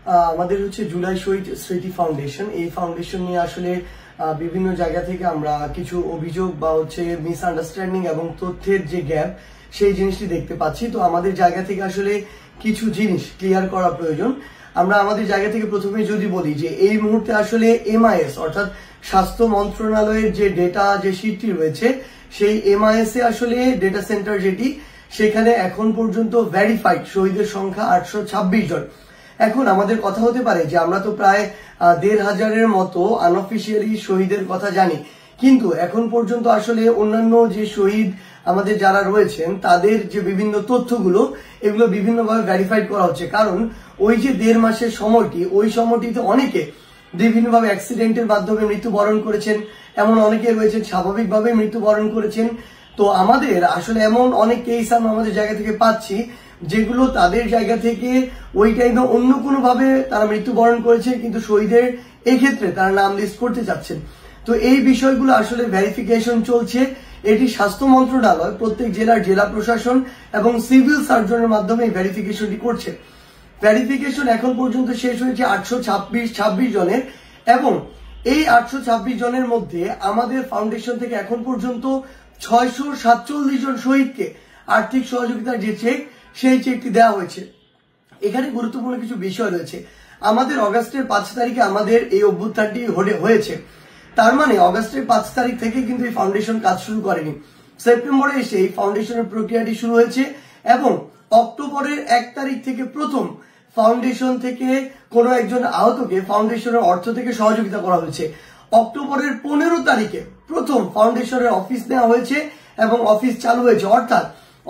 আমাদের হচ্ছে জুলাই শহীদ স্মৃতি ফাউন্ডেশন। এই ফাউন্ডেশন নিয়ে আসলে বিভিন্ন জায়গা থেকে আমরা কিছু অভিযোগ বা হচ্ছে মিসআন্ডারস্ট্যান্ডিং এবং তথ্যের যে গ্যাপ সেই জিনিসটি দেখতে পাচ্ছি। তো আমাদের জায়গা থেকে আসলে কিছু জিনিস ক্লিয়ার করা প্রয়োজন। আমরা আমাদের জায়গা থেকে প্রথমে যদি বলি যে এই মুহূর্তে আসলে MIS অর্থাৎ স্বাস্থ্য মন্ত্রণালয়ের যে ডেটা যে শীটটি রয়েছে সেই MIS এ আসলে ডেটা সেন্টার যেটি সেখানে এখন পর্যন্ত ভেরিফাইড শহীদের সংখ্যা 826 জন। এখন আমাদের কথা হতে পারে যে আমরা তো প্রায় 1500-এর মতো আনঅফিসিয়ালি শহীদের কথা জানি, কিন্তু এখন পর্যন্ত আসলে অন্যান্য যে শহীদ আমাদের যারা রয়েছেন তাদের যে বিভিন্ন তথ্যগুলো এগুলো বিভিন্নভাবে ভেরিফাইড করা হচ্ছে। কারণ ওই যে 1.5 মাসের সময়টি, ওই সময়টিতে অনেকে বিভিন্নভাবে অ্যাক্সিডেন্টের মাধ্যমে মৃত্যুবরণ করেছেন, এমন অনেকে রয়েছেন স্বাভাবিকভাবে মৃত্যুবরণ করেছেন। তো আমাদের আসলে এমন অনেক কেস আমরা আমাদের জায়গা থেকে পাচ্ছি যেগুলো তাদের জায়গা থেকে ওই টাইমে অন্য কোনো ভাবে তারা মৃত্যুবরণ করেছে, কিন্তু শহীদের এই ক্ষেত্রে তারা নাম লিস্ট করতে চাচ্ছেন। তো এই বিষয়গুলো আসলে ভেরিফিকেশন চলছে। এটি স্বাস্থ্য মন্ত্রণালয় প্রত্যেক জেলার জেলা প্রশাসন এবং সিভিল সার্জনের মাধ্যমে এই ভেরিফিকেশনটি করছে। ভেরিফিকেশন এখন পর্যন্ত শেষ হয়েছে 826 জনের, এবং এই 826 জনের মধ্যে আমাদের ফাউন্ডেশন থেকে এখন পর্যন্ত 647 জন শহীদকে আর্থিক সহযোগিতার যে চেক সেই চেকটি দেওয়া হয়েছে। এখানে গুরুত্বপূর্ণ কিছু বিষয় রয়েছে। আমাদের অগাস্টের 5 তারিখে আমাদের এই অভ্যুত্থানটি হয়েছে, তার মানে অগাস্টের 5 তারিখ থেকে কিন্তু এই ফাউন্ডেশন কাজ শুরু করেনি। সেপ্টেম্বরে এসে এই ফাউন্ডেশনের প্রক্রিয়াটি শুরু হয়েছে এবং অক্টোবরের 1 তারিখ থেকে প্রথম ফাউন্ডেশন থেকে কোনো একজন আহতকে ফাউন্ডেশনের অর্থ থেকে সহযোগিতা করা হয়েছে। অক্টোবরের 15 তারিখে প্রথম ফাউন্ডেশনের অফিস নেওয়া হয়েছে এবং অফিস চালু হয়েছে। অর্থাৎ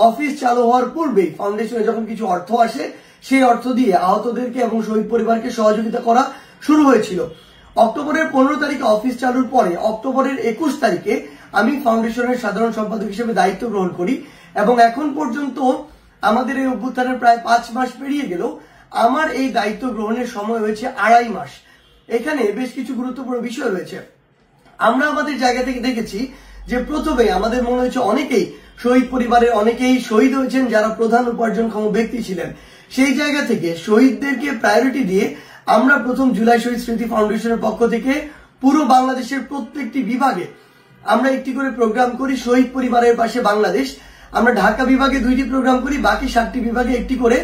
অফিস চালু হওয়ার পূর্বেই ফাউন্ডেশনে যখন কিছু অর্থ আসে সেই অর্থ দিয়ে আহতদেরকে এবং শহীদ পরিবারকে সহযোগিতা করা শুরু হয়েছিল। অক্টোবরের 15 তারিখে অফিস চালুর পরে অক্টোবরের 21 তারিখে আমি ফাউন্ডেশনের সাধারণ সম্পাদক হিসেবে দায়িত্ব গ্রহণ করি, এবং এখন পর্যন্ত আমাদের এই অভ্যুত্থানের প্রায় 5 মাস পেরিয়ে গেল। আমার এই দায়িত্ব গ্রহণের সময় হয়েছে 2.5 মাস। এখানে বেশ কিছু গুরুত্বপূর্ণ বিষয় রয়েছে। আমরা আমাদের জায়গা থেকে দেখেছি যে প্রথমে আমাদের মনে হয়েছে অনেকেই শহীদ পরিবারের অনেকেই শহীদ হয়েছেন যারা প্রধান উপার্জনক্ষম ব্যক্তি ছিলেন। সেই জায়গা থেকে শহীদদেরকে প্রায়োরিটি দিয়ে আমরা প্রথম জুলাই শহীদ স্মৃতি ফাউন্ডেশনের পক্ষ থেকে পুরো বাংলাদেশের প্রত্যেকটি বিভাগে আমরা একটি করে প্রোগ্রাম করি। শহীদ পরিবারের পাশে বাংলাদেশ, আমরা ঢাকা বিভাগে 2টি প্রোগ্রাম করি, বাকি 7টি বিভাগে একটি করে,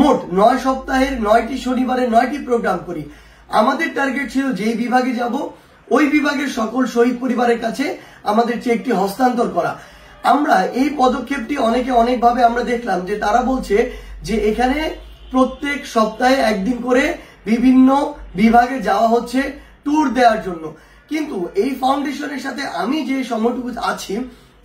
মোট 9 সপ্তাহের 9টি শনিবারে 9টি প্রোগ্রাম করি। আমাদের টার্গেট ছিল যেই বিভাগে যাব ওই বিভাগের সকল শহীদ পরিবারের কাছে আমাদের চেকটি হস্তান্তর করা। আমরা এই পদক্ষেপটি অনেকে অনেকভাবে আমরা দেখলাম যে তারা বলছে যে এখানে প্রত্যেক সপ্তাহে একদিন করে বিভিন্ন বিভাগে যাওয়া হচ্ছে ট্যুর দেওয়ার জন্য, কিন্তু এই ফাউন্ডেশনের সাথে আমি যে সময়টুকু আছি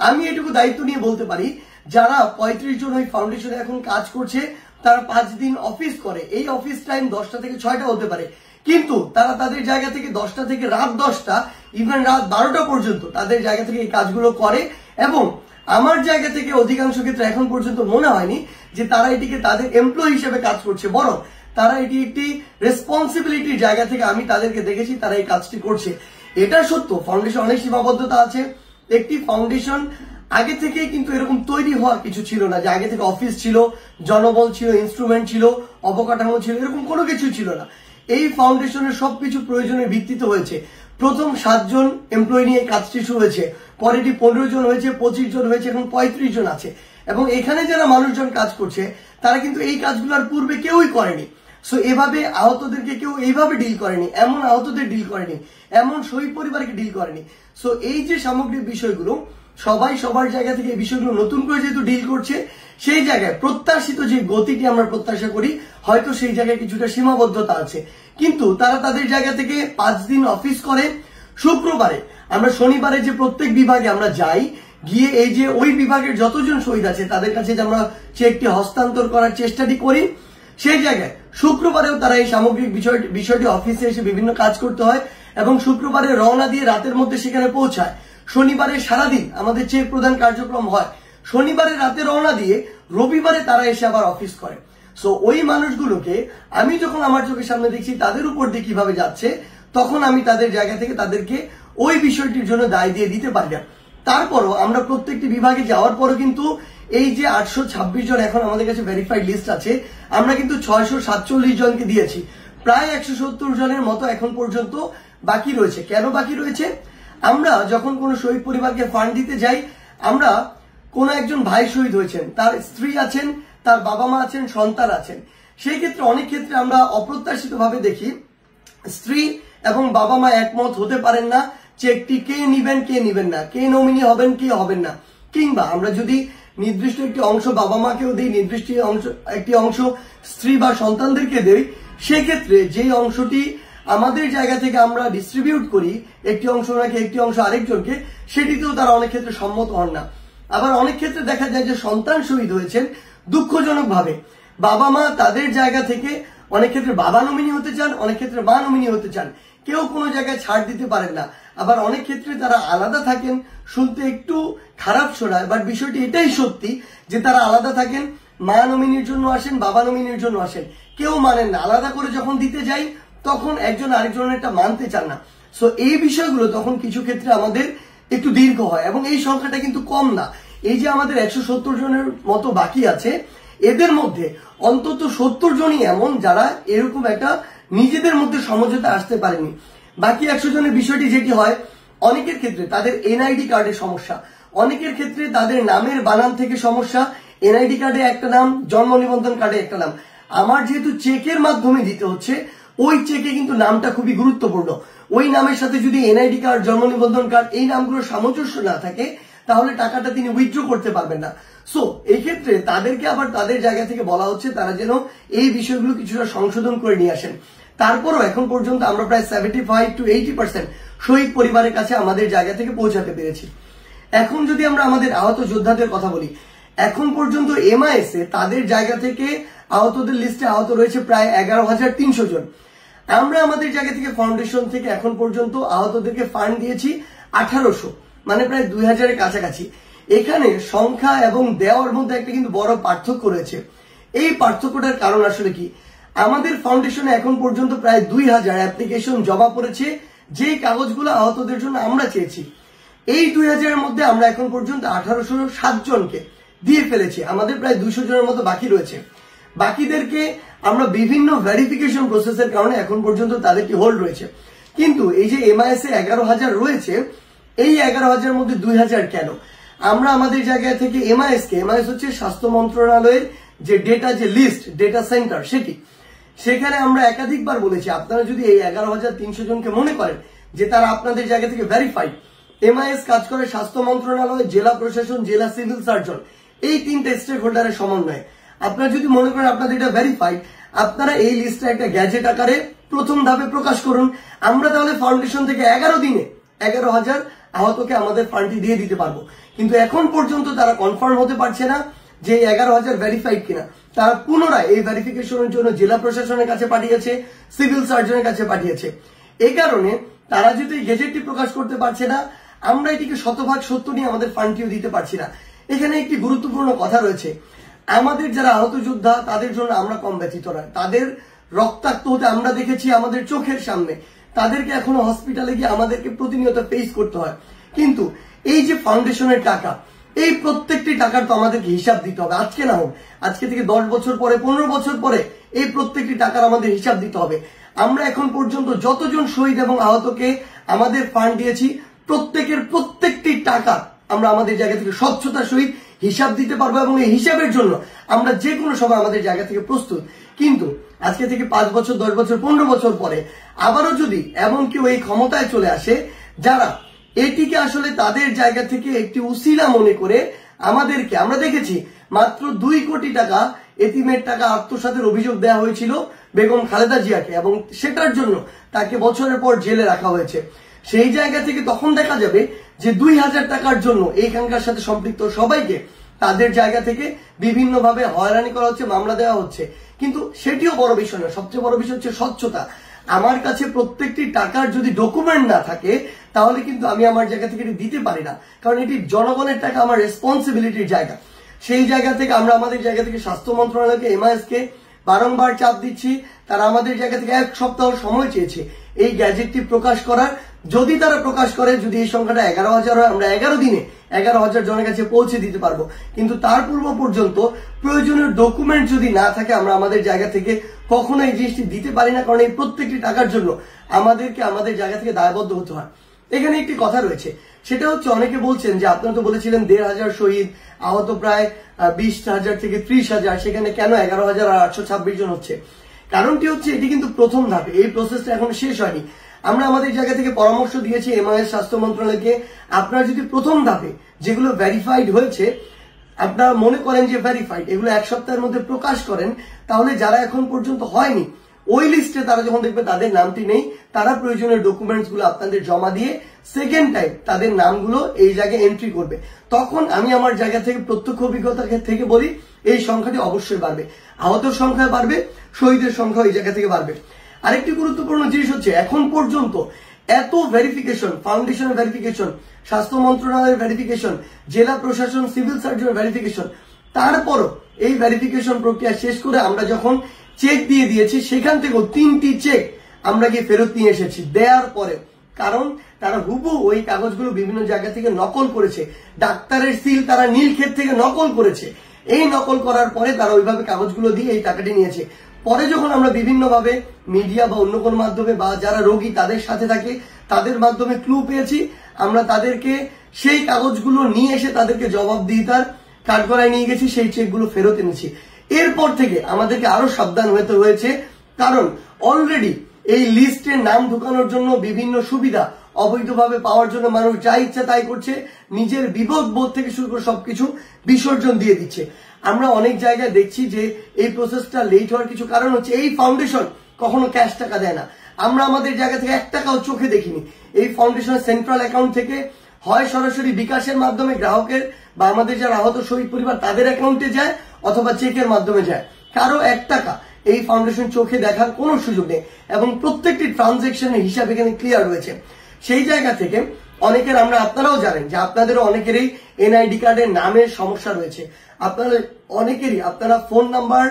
আমি এটুকু দায়িত্ব নিয়ে বলতে পারি যারা 35 জন ওই ফাউন্ডেশনে এখন কাজ করছে তারা 5 দিন অফিস করে। এই অফিস টাইম 10টা থেকে 6টা হতে পারে, কিন্তু তারা তাদের জায়গা থেকে 10টা থেকে রাত 10টা, ইভেন রাত 12টা পর্যন্ত তাদের জায়গা থেকে এই কাজগুলো করে। এবং আমার জায়গা থেকে অধিকাংশ ক্ষেত্রে এখন পর্যন্ত মনে হয়নি যে তারা এটিকে তাদের এমপ্লয়ি হিসেবে কাজ করছে, বরং তারা এটি একটি রেসপন্সিবিলিটির জায়গা থেকে আমি তাদেরকে দেখেছি তারা এই কাজটি করছে। এটা সত্য ফাউন্ডেশন অনেক সীমাবদ্ধতা আছে। একটি ফাউন্ডেশন আগে থেকে কিন্তু এরকম তৈরি হওয়ার কিছু ছিল না যে আগে থেকে অফিস ছিল, জনবল ছিল, ইনস্ট্রুমেন্ট ছিল, অবকাঠামো ছিল, এরকম কোনো কিছু ছিল না। এই ফাউন্ডেশনের সবকিছু প্রয়োজনের ভিত্তিতে হয়েছে। প্রথম 7 জন এমপ্লয়ি নিয়ে কাজটি শুরু হয়েছে, পরে এটি 15 জন হয়েছে, 25 জন হয়েছে, এখন 35 জন আছে। এবং এখানে যারা মানুষজন কাজ করছে তারা কিন্তু এই কাজগুলোর পূর্বে কেউই করেনি। সো এভাবে আহতদেরকে কেউ এইভাবে ডিল করেনি, এমন আহতদের ডিল করেনি, এমন শহীদ পরিবারকে ডিল করেনি। সো এই যে সামগ্রিক বিষয়গুলো সবাই সবার জায়গা থেকে এই বিষয়গুলো নতুন করে যেহেতু ডিল করছে, সেই জায়গায় প্রত্যাশিত যে গতিটি আমরা প্রত্যাশা করি হয়তো সেই জায়গায় কিছুটা সীমাবদ্ধতা আছে, কিন্তু তারা তাদের জায়গা থেকে 5 দিন অফিস করে। শুক্রবারে আমরা শনিবারে যে প্রত্যেক বিভাগে আমরা যাই, গিয়ে এই যে ওই বিভাগের যতজন শহীদ আছে তাদের কাছে যে আমরা চেকটি হস্তান্তর করার চেষ্টাটি করি, সেই জায়গায় শুক্রবারেও তারা এই সামগ্রিক বিষয়টি অফিসে এসে বিভিন্ন কাজ করতে হয় এবং শুক্রবারে রওনা দিয়ে রাতের মধ্যে সেখানে পৌঁছায়। শনিবারে সারাদিন আমাদের চেক প্রদান কার্যক্রম হয়। শনিবারে রাতে রওনা দিয়ে রবিবারে তারা এসে আবার অফিস করে। সো ওই মানুষগুলোকে আমি যখন আমার চোখের সামনে দেখছি তাদের উপর দিয়ে কিভাবে যাচ্ছে, তখন আমি তাদের জায়গা থেকে তাদেরকে ওই বিষয়টির জন্য দায় দিয়ে দিতে পারি না। তারপরও আমরা প্রত্যেকটি বিভাগে যাওয়ার পরও কিন্তু এই যে 826 জন এখন আমাদের কাছে ভেরিফাইড লিস্ট আছে, আমরা কিন্তু 647 জনকে দিয়েছি। প্রায় 170 জনের মতো এখন পর্যন্ত বাকি রয়েছে। কেন বাকি রয়েছে? আমরা যখন কোনো শহীদ পরিবারকে ফান্ড দিতে যাই, আমরা কোনো একজন ভাই শহীদ হয়েছেন, তার স্ত্রী আছেন, তার বাবা মা আছেন, সন্তান আছেন, সেই ক্ষেত্রে অনেক ক্ষেত্রে আমরা অপ্রত্যাশিত ভাবে দেখি স্ত্রী এবং বাবা মা একমত হতে পারেন না চেকটি কে নিবেন কে নিবেন না, কে নমিনি হবেন কে হবেন না। কিংবা আমরা যদি নির্দিষ্ট একটি অংশ বাবা মাকেও দিই, নির্দিষ্ট একটি অংশ স্ত্রী বা সন্তানদেরকে দেই, সেক্ষেত্রে যেই অংশটি আমাদের জায়গা থেকে আমরা ডিস্ট্রিবিউট করি, একটি অংশ ওনাকে একটি অংশ আরেকজনকে, সেটিতেও তারা অনেক ক্ষেত্রে সম্মত হন না। আবার অনেক ক্ষেত্রে দেখা যায় যে সন্তান শহীদ হয়েছেন দুঃখজনক ভাবে, বাবা মা তাদের জায়গা থেকে অনেক ক্ষেত্রে বাবা নমিনি হতে চান, অনেক ক্ষেত্রে মা নমিনি হতে চান, কেউ কোনো জায়গায় ছাড় দিতে পারেন না। আবার অনেক ক্ষেত্রে তারা আলাদা থাকেন, শুনতে একটু খারাপ শোনায়, বাট বিষয়টি এটাই সত্যি যে তারা আলাদা থাকেন, মা নমিনির জন্য আসেন, বাবা নমিনির জন্য আসেন, কেউ মানেন না। আলাদা করে যখন দিতে যাই তখন একজন আরেকজনের একটা মানতে চান না। সো এই বিষয়গুলো তখন কিছু ক্ষেত্রে আমাদের একটু দীর্ঘ হয়, এবং এই সংখ্যাটা কিন্তু কম না। এই যে আমাদের 170 জনের মতো বাকি আছে, এদের মধ্যে অন্তত 70 জনই এমন যারা এরকম একটা নিজেদের মধ্যে সমঝোতা আসতে পারেনি। বাকি 100 জনের বিষয়টি যেটি হয়, অনেকের ক্ষেত্রে তাদের এনআইডি কার্ডের সমস্যা, অনেকের ক্ষেত্রে তাদের নামের বানান থেকে সমস্যা, এনআইডি কার্ডে একটা নাম, জন্ম নিবন্ধন কার্ডে একটা নাম। আমার যেহেতু চেকের মাধ্যমে দিতে হচ্ছে, ওই চেকে কিন্তু নামটা খুবই গুরুত্বপূর্ণ। ওই নামের সাথে যদি এনআইডি কার্ড, জন্ম নিবন্ধন কার্ড এই নামগুলোর সামঞ্জস্য না থাকে, তাহলে টাকাটা তিনি উইথড্র করতে পারবেন না। সো এই ক্ষেত্রে তাদেরকে আবার তাদের জায়গা থেকে বলা হচ্ছে তারা যেন এই বিষয়গুলো কিছুটা সংশোধন করে নিয়ে আসেন। তারপরও এখন পর্যন্ত আমরা প্রায় 75 to 80% শহীদ পরিবারের কাছে আমাদের জায়গা থেকে পৌঁছাতে পেরেছি। এখন যদি আমরা আমাদের আহত যোদ্ধাদের কথা বলি, এখন পর্যন্ত এমআইএস এ তাদের জায়গা থেকে আহতদের লিস্টে আহত রয়েছে প্রায় 11,300 জন। আমরা আমাদের জায়গা থেকে ফাউন্ডেশন থেকে এখন পর্যন্ত আহতদেরকে ফান্ড দিয়েছি 1800, মানে প্রায় 2000-এর কাছাকাছি। এখানে সংখ্যা এবং দেওয়ার মধ্যে একটা কিন্তু বড় পার্থক্য রয়েছে। এই পার্থক্যটার কারণ আসলে কি? আমাদের ফাউন্ডেশনে এখন পর্যন্ত প্রায় 2000 অ্যাপ্লিকেশন জমা পড়েছে, যে কাগজগুলো আহতদের জন্য আমরা চেয়েছি। এই 2000-এর মধ্যে আমরা এখন পর্যন্ত 1807 জনকে দিয়ে ফেলেছি। আমাদের প্রায় 200 জনের মতো বাকি রয়েছে। বাকিদেরকে আমরা বিভিন্ন ভেরিফিকেশন প্রসেসের কারণে এখন পর্যন্ত তাদেরকে হোল্ড রয়েছে। কিন্তু এই যে এমআইএস এ 11,000 রয়েছে, এই 11,000-এর মধ্যে 2000 কেন? আমরা আমাদের জায়গা থেকে এমআইএস হচ্ছে স্বাস্থ্য মন্ত্রণালয়ের যে ডেটা, যে লিস্ট, ডেটা সেন্টার, সেখানে আমরা একাধিকবার বলেছি, আপনারা যদি এই 11,300 জনকে মনে করেন যে তারা আপনাদের জায়গা থেকে ভেরিফাইড, এমআইএস কাজ করে স্বাস্থ্য মন্ত্রণালয়, জেলা প্রশাসন, জেলা সিভিল সার্জন, এই 3টে স্টেক হোল্ডারের সমন্বয়ে। আপনারা যদি মনে করেন আপনাদের এটা ভেরিফাইড, আপনারা এই লিস্টটা একটা গ্যাজেট আকারে প্রথম ধাপে প্রকাশ করুন। আমরা তাহলে ফাউন্ডেশন থেকে 11 দিনে 11,000 আহতকে আমাদের ফান্ডটি দিয়ে দিতে পারবো। কিন্তু এখন পর্যন্ত তারা কনফার্ম হতে পারছে না যে 11,000 ভেরিফাইড কিনা। তারা পুনরায় এই ভেরিফিকেশনের জন্য জেলা প্রশাসনের কাছে পাঠিয়েছে, সিভিল সার্জনের কাছে পাঠিয়েছে। এই কারণে তারা যদি গেজেটটি প্রকাশ করতে পারছে না, আমরা এটিকে শতভাগ সত্য নিয়ে আমাদের ফান্ডটিও দিতে পারছি না। এখানে একটি গুরুত্বপূর্ণ কথা রয়েছে, আমাদের যারা আহত যোদ্ধা তাদের জন্য আমরা কম ব্যথিত নয়। তাদের রক্তাক্ত হতে আমরা দেখেছি আমাদের চোখের সামনে, তাদেরকে এখনো হসপিটালে গিয়ে আমাদেরকে প্রতিনিয়ত ফেস করতে হয়। কিন্তু এই যে ফাউন্ডেশনের টাকা, এই প্রত্যেকটি টাকার তো আমাদেরকে হিসাব দিতে হবে। আজকে না হোক, আজকে থেকে 10 বছর পরে, 15 বছর পরে এই প্রত্যেকটি টাকার আমাদের হিসাব দিতে হবে। আমরা এখন পর্যন্ত যতজন শহীদ এবং আহতকে আমাদের ফান্ড দিয়েছি, প্রত্যেকের প্রত্যেকটি টাকা আমরা আমাদের জায়গা থেকে স্বচ্ছতার সহিত হিসাব দিতে পারবো, এবং এই হিসাবের জন্য আমরা যে কোনো সময় আমাদের জায়গা থেকে প্রস্তুত। কিন্তু আজকে থেকে 5 বছর, 10 বছর, 15 বছর পরে আবারও যদি এমন কেউ এই ক্ষমতায় চলে আসে, যারা এটিকে আসলে তাদের জায়গা থেকে একটি উসিলা মনে করে আমাদেরকে, আমরা দেখেছি মাত্র 2 কোটি টাকা এতিমের টাকা আত্মসাতের অভিযোগ দেওয়া হয়েছিল বেগম খালেদা জিয়াকে, এবং সেটার জন্য তাকে বছরের পর জেলে রাখা হয়েছে। সেই জায়গা থেকে তখন দেখা যাবে যে 2000 টাকার জন্য এইখানকার সাথে সম্পৃক্ত সবাইকে তাদের জায়গা থেকে বিভিন্নভাবে হয়রানি করা হচ্ছে, মামলা দেওয়া হচ্ছে। কিন্তু সেটিও বড় বিষয় না, সবচেয়ে বড় বিষয় হচ্ছে স্বচ্ছতা। আমার কাছে প্রত্যেকটি টাকার যদি ডকুমেন্ট না থাকে, তাহলে কিন্তু আমি আমার জায়গা থেকে এটি দিতে পারি না, কারণ এটি জনগণের টাকা, আমার রেসপন্সিবিলিটির জায়গা। সেই জায়গা থেকে আমরা আমাদের জায়গা থেকে স্বাস্থ্য মন্ত্রণালয়কে, এমআইএস কে বারংবার চাপ দিচ্ছি, তারা আমাদের জায়গা থেকে 1 সপ্তাহ সময় চেয়েছে এই গ্যাজেটটি প্রকাশ করার। যদি তারা প্রকাশ করে, যদি এই সংখ্যাটা 11,000 হয়, আমরা 11 দিনে 11,000 জনের কাছে পৌঁছে দিতে পারবো। কিন্তু তার পূর্ব পর্যন্ত প্রয়োজনীয় ডকুমেন্ট যদি না থাকে, আমরা আমাদের জায়গা থেকে কখনো এই জিনিসটি দিতে পারি না, কারণ এই প্রত্যেকটি টাকার জন্য আমাদেরকে আমাদের জায়গা থেকে দায়বদ্ধ হতে হয়। এখানে একটি কথা রয়েছে, সেটা হচ্ছে অনেকে বলছেন যে আপনারা তো বলেছিলেন 1,500 শহীদ, আহত প্রায় 20,000 থেকে 30,000, সেখানে কেন 11,826 জন হচ্ছে? কারণটি হচ্ছে এটি কিন্তু প্রথম ধাপে, এই প্রসেসটা এখন শেষ হয়নি। আমরা আমাদের জায়গা থেকে পরামর্শ দিয়েছি এমআইএস স্বাস্থ্য মন্ত্রণালয়কে, আপনারা যদি প্রথম ধাপে যেগুলো ভেরিফাইড হয়েছে, আপনারা মনে করেন যে ভেরিফাইড, এগুলো 1 সপ্তাহের মধ্যে প্রকাশ করেন, তাহলে যারা এখন পর্যন্ত হয়নি ওই লিস্টে তারা যখন দেখবে তাদের নামটি নেই, তারা প্রয়োজনীয় ডকুমেন্টস গুলো আপনাদের জমা দিয়ে সেকেন্ড টাইম তাদের নামগুলো এই জায়গায় এন্ট্রি করবে। তখন আমি আমার জায়গা থেকে প্রত্যক্ষ অভিজ্ঞতা থেকে বলি এই সংখ্যাটি অবশ্যই বাড়বে, আহতের সংখ্যা বাড়বে, শহীদের সংখ্যা এই জায়গা থেকে বাড়বে। আরেকটি গুরুত্বপূর্ণ জিনিস হচ্ছে, এখন পর্যন্ত এত ভেরিফিকেশন, ফাউন্ডেশনের ভেরিফিকেশন, স্বাস্থ্য মন্ত্রণালয়ের ভেরিফিকেশন, জেলা প্রশাসন, সিভিল সার্জনের ভেরিফিকেশন, তারপরও এই ভেরিফিকেশন প্রক্রিয়া শেষ করে আমরা যখন চেক দিয়ে দিয়েছি, সেখান থেকেও 3টি চেক আমরা গিয়ে ফেরত নিয়ে এসেছি দেওয়ার পরে। কারণ তারা হুবহু ওই কাগজগুলো বিভিন্ন জায়গা থেকে নকল করেছে, ডাক্তারের সিল তারা নীলক্ষেত থেকে নকল করেছে। এই নকল করার পরে তারা ওইভাবে কাগজগুলো দিয়ে এই টাকাটি নিয়েছে। পরে যখন আমরা বিভিন্নভাবে মিডিয়া বা অন্য কোনো মাধ্যমে বা যারা রোগী তাদের সাথে থাকে তাদের মাধ্যমে ক্লু পেয়েছি, আমরা তাদেরকে সেই কাগজগুলো নিয়ে এসে তাদেরকে জবাবদিহিতার কাঠগড়ায় নিয়ে গেছি, সেই চেকগুলো ফেরত এনেছি। এরপর থেকে আমাদেরকে আরো সাবধান হতে হয়েছে, কারণ অলরেডি এই লিস্টে নাম ঢোকানোর জন্য বিভিন্ন সুবিধা অবৈধভাবে পাওয়ার জন্য মানুষ যা ইচ্ছা তাই করছে, নিজের বিবেক বোধ থেকে শুরু করে সবকিছু বিসর্জন দিয়ে দিচ্ছে। আমরা অনেক জায়গায় দেখছি যে এই প্রসেসটা লেট হওয়ার কিছু কারণ হচ্ছে এই ফাউন্ডেশন কখনো ক্যাশ টাকা দেয় না। আমরা আমাদের জায়গা থেকে 1 টাকাও চোখে দেখিনি। এই ফাউন্ডেশনের সেন্ট্রাল অ্যাকাউন্ট থেকে হয় সরাসরি বিকাশের মাধ্যমে গ্রাহকের বা আমাদের যারা আহত শহীদ পরিবার তাদের অ্যাকাউন্টে যায়, অথবা চেকের মাধ্যমে যায়। কারো 1 টাকা এই ফাউন্ডেশন চোখে দেখার কোনো সুযোগ নেই, এবং প্রত্যেকটি ট্রানজেকশনের হিসাব এখানে ক্লিয়ার রয়েছে। সেই জায়গা থেকে অনেকের, আপনারাও জানেন যে আপনাদেরও অনেকেরই এনআইডি কার্ডের নামের সমস্যা রয়েছে। আপনাদের অনেকেরই আপনারা ফোন নাম্বার,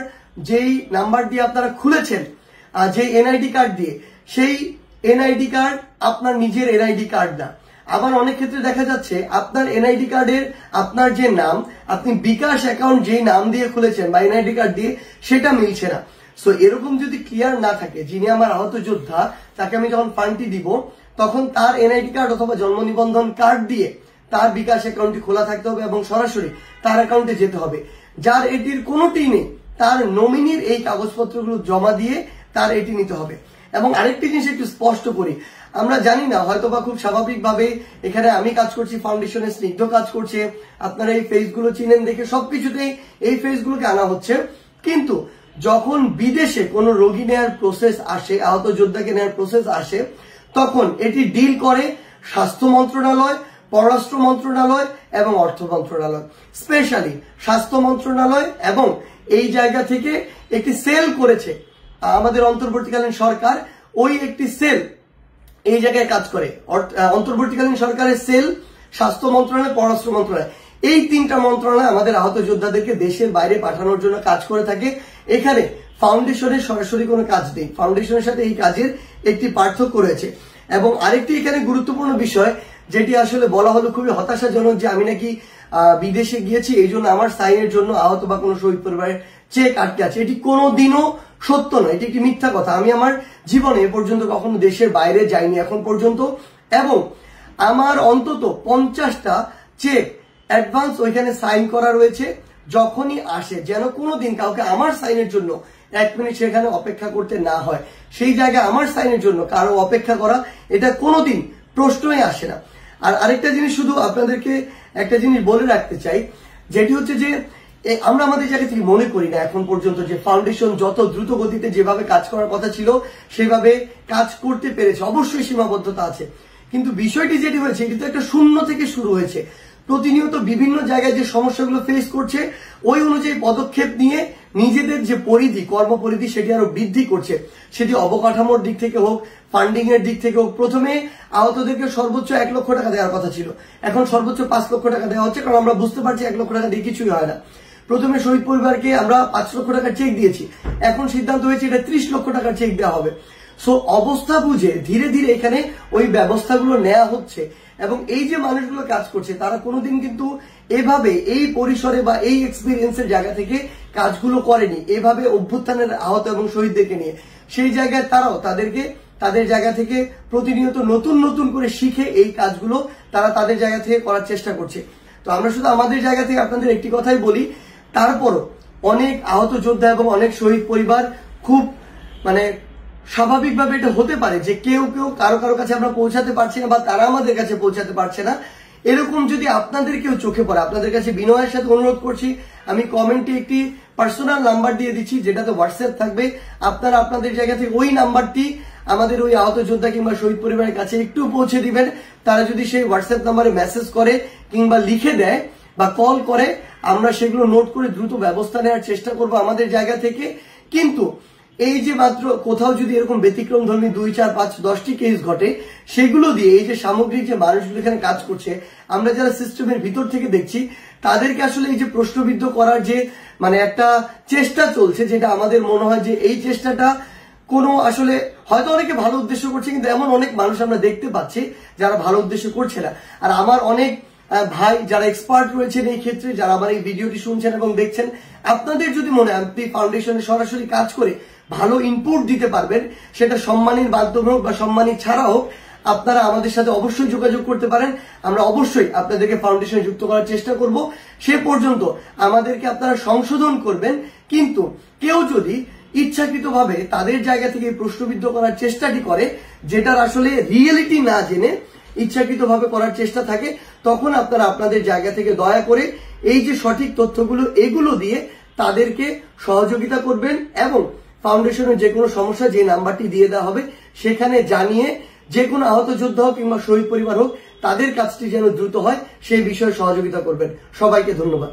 যেই নাম্বার দিয়ে আপনারা খুলেছেন যে এনআইডি কার্ড দিয়ে, সেই এনআইডি কার্ড আপনার নিজের এনআইডি কার্ড না। আবার অনেক ক্ষেত্রে দেখা যাচ্ছে আপনার এনআইডি কার্ডের আপনার যে নাম, আপনি বিকাশ অ্যাকাউন্ট যেই নাম দিয়ে খুলেছেন বা এনআইডি কার্ড দিয়ে, সেটা মিলছে না। সো এরকম যদি ক্লিয়ার না থাকে, যিনি আমার আহত যোদ্ধা তাকে আমি যখন ফান্ডটি দিব, তখন তার এনআইডি কার্ড অথবা জন্ম নিবন্ধন কার্ড দিয়ে তার বিকাশ অ্যাকাউন্টটি খোলা থাকতে হবে এবং সরাসরি তার অ্যাকাউন্টে যেতে হবে। যার এটির কোনোটি নেই, তার নমিনির এই কাগজপত্রগুলো জমা দিয়ে তার এটি নিতে হবে। এবং আরেকটি জিনিস একটু স্পষ্ট করি, আমরা জানি না, হয়তোবা খুব স্বাভাবিকভাবে এখানে আমি কাজ করছি, ফাউন্ডেশনের স্নিগ্ধ কাজ করছে, আপনারা এই ফেসগুলো চিনেন দেখে সবকিছুতেই এই ফেসগুলোকে আনা হচ্ছে। কিন্তু যখন বিদেশে কোনো রোগী নেওয়ার প্রসেস আসে, আহত যোদ্ধাকে নেওয়ার প্রসেস আসে, তখন এটি ডিল করে স্বাস্থ্য মন্ত্রণালয়, পররাষ্ট্র মন্ত্রণালয় এবং অর্থ মন্ত্রণালয়। স্পেশালি স্বাস্থ্য মন্ত্রণালয় এবং এই জায়গা থেকে একটি সেল করেছে আমাদের অন্তর্বর্তীকালীন সরকার, ওই একটি সেল এই জায়গায় কাজ করে। অন্তর্বর্তীকালীন সরকারের সেল, স্বাস্থ্য মন্ত্রণালয়, পররাষ্ট্র মন্ত্রণালয়, এই 3টা মন্ত্রণালয় আমাদের আহত যোদ্ধাদেরকে দেশের বাইরে পাঠানোর জন্য কাজ করে থাকে। এখানে ফাউন্ডেশনের সরাসরি কোনো কাজ নেই, ফাউন্ডেশনের সাথে এই কাজের একটি পার্থক্য রয়েছে। এবং আরেকটি এখানে গুরুত্বপূর্ণ বিষয়, যেটি আসলে বলা হলো খুবই হতাশাজনক, যে আমি নাকি বিদেশে গিয়েছি এই জন্য আমার সাইনের জন্য আহত বা কোনো শহীদ পরিবারের চেক আটকে আছে। এটি কোনোদিনও সত্য নয়, এটি একটি মিথ্যা কথা। আমি আমার জীবনে এ পর্যন্ত কখনো দেশের বাইরে যাইনি এখন পর্যন্ত, এবং আমার অন্তত 50টা চেক অ্যাডভান্স ওইখানে সাইন করা রয়েছে। যখনই আসে যেন কোনোদিন কাউকে আমার সাইনের জন্য 1 মিনিট সেখানে অপেক্ষা করতে না হয়। সেই জায়গায় আমার সাইনের জন্য কারো অপেক্ষা করা, এটা কোনোদিন প্রশ্নই আসে না। আর আরেকটা জিনিস শুধু আপনাদেরকে একটা জিনিস বলে রাখতে চাই, যেটি হচ্ছে যে আমরা আমাদের জায়গা থেকে মনে করি না এখন পর্যন্ত যে ফাউন্ডেশন যত দ্রুত গতিতে যেভাবে কাজ করার কথা ছিল সেভাবে কাজ করতে পেরেছে। অবশ্যই সীমাবদ্ধতা আছে, কিন্তু বিষয়টি যেটি হয়েছে এটি তো একটা শূন্য থেকে শুরু হয়েছে। প্রতিনিয়ত বিভিন্ন জায়গায় যে সমস্যাগুলো ফেস করছে, ওই অনুযায়ী পদক্ষেপ নিয়ে নিজেদের যে পরিধি, কর্মপরিধি, সেটি আরো বৃদ্ধি করছে। সেটি অবকাঠামোর দিক থেকে হোক, ফান্ডিং এর দিক থেকে হোক। প্রথমে আহতদেরকে সর্বোচ্চ 1 লক্ষ টাকা দেওয়ার কথা ছিল, এখন সর্বোচ্চ 5 লক্ষ টাকা দেওয়া হচ্ছে, কারণ আমরা বুঝতে পারছি 1 লক্ষ টাকা দিয়ে কিছুই হয় না। প্রথমে শহীদ পরিবারকে আমরা 5 লক্ষ টাকার চেক দিয়েছি, এখন সিদ্ধান্ত হয়েছে এটা 30 লক্ষ টাকার চেক দেওয়া হবে। সো অবস্থা বুঝে ধীরে ধীরে এখানে ওই ব্যবস্থাগুলো নেওয়া হচ্ছে, এবং এই যে মানুষগুলো কাজ করছে তারা কোনোদিন কিন্তু এভাবে এই পরিসরে বা এই এক্সপিরিয়েন্সের জায়গা থেকে কাজগুলো করেনি, এভাবে অভ্যুত্থানের আহত এবং শহীদদেরকে নিয়ে। সেই জায়গায় তারাও তাদের জায়গা থেকে প্রতিনিয়ত নতুন নতুন করে শিখে এই কাজগুলো তারা তাদের জায়গা থেকে করার চেষ্টা করছে। তো আমরা শুধু আমাদের জায়গা থেকে আপনাদের একটি কথাই বলি, তারপরও অনেক আহত যোদ্ধা এবং অনেক শহীদ পরিবার খুব স্বাভাবিকভাবে এটা হতে পারে যে কেউ কারো কাছে আমরা পৌঁছাতে পারছি না বা তারা আমাদের কাছে পৌঁছাতে পারছে না। এরকম যদি আপনাদের কেউ চোখে পড়ে, আপনাদের কাছে বিনয়ের সাথে অনুরোধ করছি, আমি কমেন্টে একটি পার্সোনাল নাম্বার দিয়ে দিচ্ছি যেটাতে হোয়াটসঅ্যাপ থাকবে, আপনারা আপনাদের জায়গা থেকে ওই নাম্বারটি আমাদের ওই আহত যোদ্ধা কিংবা শহীদ পরিবারের কাছে একটু পৌঁছে দিবেন। তারা যদি সেই হোয়াটসঅ্যাপ নাম্বারে মেসেজ করে কিংবা লিখে দেয় বা কল করে, আমরা সেগুলো নোট করে দ্রুত ব্যবস্থা নেওয়ার চেষ্টা করব আমাদের জায়গা থেকে। কিন্তু এই যে মাত্র কোথাও যদি এরকম ব্যতিক্রম ধর্মী 2, 4, 5, 10টি কেস ঘটে, সেগুলো দিয়ে এই যে সামগ্রিক যে মানুষগুলো এখানে কাজ করছে, আমরা যারা সিস্টেমের ভিতর থেকে দেখছি তাদেরকে আসলে এই যে প্রশ্নবিদ্ধ করার যে একটা চেষ্টা চলছে, যেটা আমাদের মনে হয় যে এই চেষ্টাটা কোনো আসলে হয়তো অনেকে ভালো উদ্দেশ্য করছে, কিন্তু এমন অনেক মানুষ আমরা দেখতে পাচ্ছি যারা ভালো উদ্দেশ্য করছে না। আর আমার অনেক ভাই যারা এক্সপার্ট রয়েছেন এই ক্ষেত্রে, যারা আমার এই ভিডিওটি শুনছেন এবং দেখছেন, আপনাদের যদি মনে হয় আপনি ফাউন্ডেশনে সরাসরি কাজ করে ভালো ইনপুট দিতে পারবেন, সেটা সম্মানীর মাধ্যমে হোক বা সম্মানী ছাড়া হোক, আপনারা আমাদের সাথে অবশ্যই যোগাযোগ করতে পারেন। আমরা অবশ্যই আপনাদেরকে ফাউন্ডেশনে যুক্ত করার চেষ্টা করব। সে পর্যন্ত আমাদেরকে আপনারা সংশোধন করবেন, কিন্তু কেউ যদি ইচ্ছাকৃতভাবে তাদের জায়গা থেকে প্রশ্নবিদ্ধ করার চেষ্টাটি করে, যেটার আসলে রিয়েলিটি না জেনে ইচ্ছাকৃতভাবে করার চেষ্টা থাকে, তখন আপনারা আপনাদের জায়গা থেকে দয়া করে এই যে সঠিক তথ্যগুলো এগুলো দিয়ে তাদেরকে সহযোগিতা করবেন, এবং ফাউন্ডেশনের যে কোনো সমস্যা যে নাম্বারটি দিয়ে দেওয়া হবে সেখানে জানিয়ে যে কোনো আহত যোদ্ধা হোক কিংবা শহীদ পরিবার হোক, তাদের কাজটি যেন দ্রুত হয় সেই বিষয়ে সহযোগিতা করবেন। সবাইকে ধন্যবাদ।